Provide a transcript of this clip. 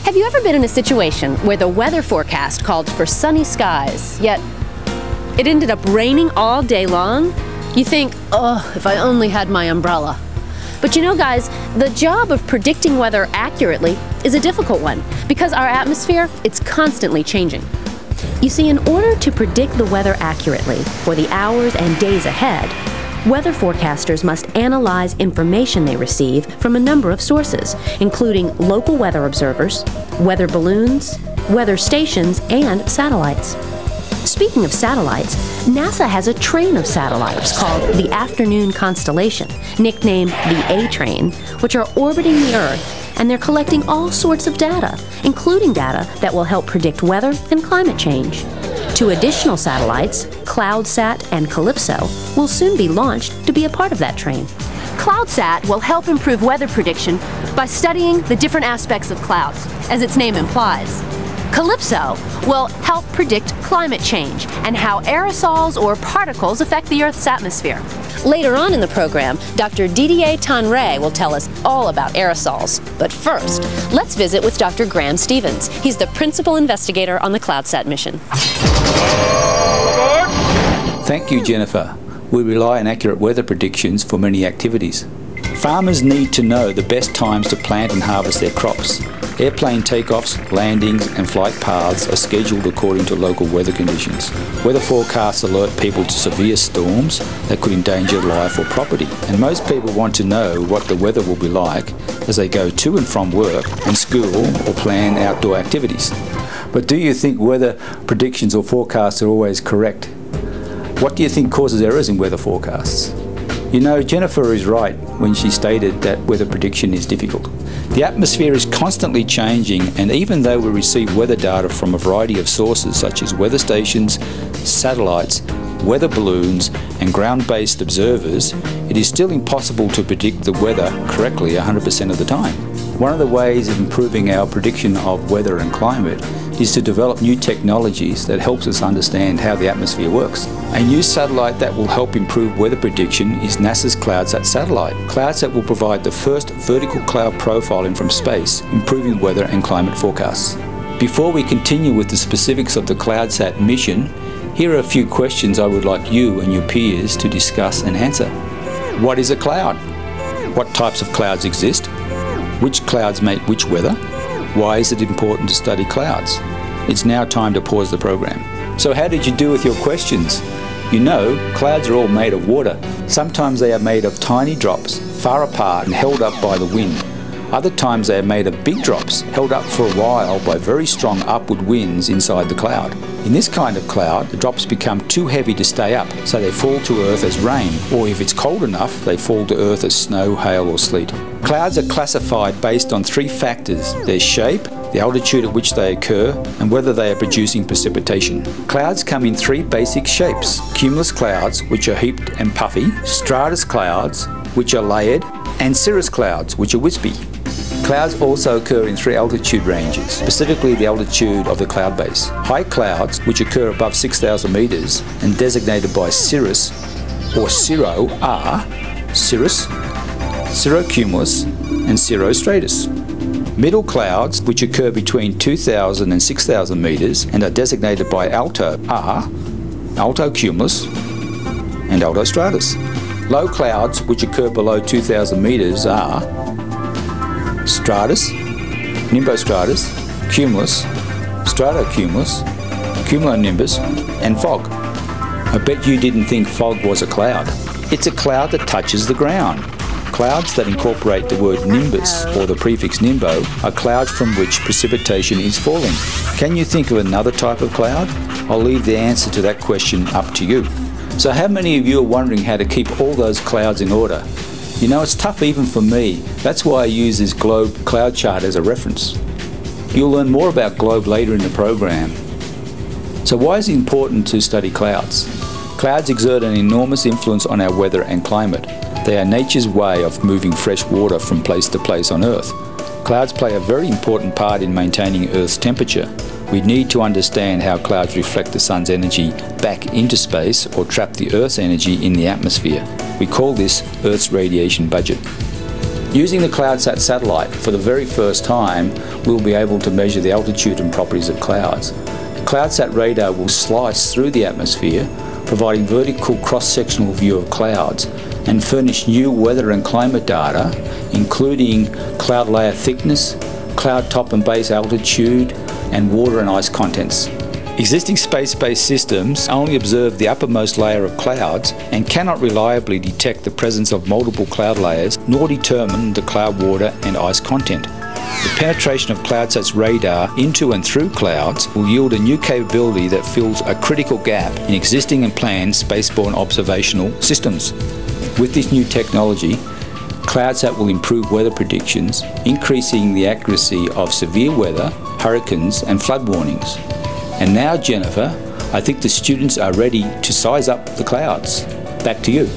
Have you ever been in a situation where the weather forecast called for sunny skies, yet it ended up raining all day long? You think, oh, if I only had my umbrella. But you know, guys, the job of predicting weather accurately is a difficult one because our atmosphere, it's constantly changing. You see, in order to predict the weather accurately for the hours and days ahead, weather forecasters must analyze information they receive from a number of sources, including local weather observers, weather balloons, weather stations, and satellites. Speaking of satellites, NASA has a train of satellites called the Afternoon Constellation, nicknamed the A-Train, which are orbiting the Earth, and they're collecting all sorts of data, including data that will help predict weather and climate change. Two additional satellites, CloudSat and Calypso, will soon be launched to be a part of that train. CloudSat will help improve weather prediction by studying the different aspects of clouds, as its name implies. Calypso will help predict climate change and how aerosols or particles affect the Earth's atmosphere. Later on in the program, Dr. Didier Tonray will tell us all about aerosols. But first, let's visit with Dr. Graham Stevens. He's the principal investigator on the CloudSat mission. Thank you, Jennifer. We rely on accurate weather predictions for many activities. Farmers need to know the best times to plant and harvest their crops. Airplane takeoffs, landings and flight paths are scheduled according to local weather conditions. Weather forecasts alert people to severe storms that could endanger life or property. And most people want to know what the weather will be like as they go to and from work and school or plan outdoor activities. But do you think weather predictions or forecasts are always correct? What do you think causes errors in weather forecasts? You know, Jennifer is right when she stated that weather prediction is difficult. The atmosphere is constantly changing, and even though we receive weather data from a variety of sources such as weather stations, satellites, weather balloons and ground-based observers, it is still impossible to predict the weather correctly 100% of the time. One of the ways of improving our prediction of weather and climate is to develop new technologies that helps us understand how the atmosphere works. A new satellite that will help improve weather prediction is NASA's CloudSat satellite. CloudSat will provide the first vertical cloud profiling from space, improving weather and climate forecasts. Before we continue with the specifics of the CloudSat mission, here are a few questions I would like you and your peers to discuss and answer. What is a cloud? What types of clouds exist? Which clouds make which weather? Why is it important to study clouds? It's now time to pause the program. So how did you do with your questions? You know, clouds are all made of water. Sometimes they are made of tiny drops, far apart and held up by the wind. Other times they are made of big drops, held up for a while by very strong upward winds inside the cloud. In this kind of cloud, the drops become too heavy to stay up, so they fall to Earth as rain, or if it's cold enough, they fall to Earth as snow, hail or sleet. Clouds are classified based on three factors: their shape, the altitude at which they occur, and whether they are producing precipitation. Clouds come in three basic shapes: cumulus clouds, which are heaped and puffy, stratus clouds, which are layered, and cirrus clouds, which are wispy. Clouds also occur in three altitude ranges, specifically the altitude of the cloud base. High clouds, which occur above 6,000 metres and designated by cirrus or cirro, are cirrus, cirrocumulus and cirrostratus. Middle clouds, which occur between 2,000 and 6,000 metres and are designated by alto, are altocumulus and altostratus. Low clouds, which occur below 2,000 metres, are stratus, nimbostratus, cumulus, stratocumulus, cumulonimbus, and fog. I bet you didn't think fog was a cloud. It's a cloud that touches the ground. Clouds that incorporate the word nimbus or the prefix nimbo are clouds from which precipitation is falling. Can you think of another type of cloud? I'll leave the answer to that question up to you. So how many of you are wondering how to keep all those clouds in order? You know, it's tough even for me. That's why I use this globe cloud chart as a reference. You'll learn more about globe later in the program. So why is it important to study clouds? Clouds exert an enormous influence on our weather and climate. They are nature's way of moving fresh water from place to place on Earth. Clouds play a very important part in maintaining Earth's temperature. We need to understand how clouds reflect the sun's energy back into space or trap the Earth's energy in the atmosphere. We call this Earth's radiation budget. Using the CloudSat satellite for the very first time, we'll be able to measure the altitude and properties of clouds. The CloudSat radar will slice through the atmosphere, providing vertical cross-sectional view of clouds, and furnish new weather and climate data, including cloud layer thickness, cloud top and base altitude, and water and ice contents. Existing space-based systems only observe the uppermost layer of clouds and cannot reliably detect the presence of multiple cloud layers nor determine the cloud water and ice content. The penetration of CloudSat's radar into and through clouds will yield a new capability that fills a critical gap in existing and planned spaceborne observational systems. With this new technology, CloudSat will improve weather predictions, increasing the accuracy of severe weather, hurricanes and flood warnings. And now, Jennifer, I think the students are ready to size up the clouds. Back to you.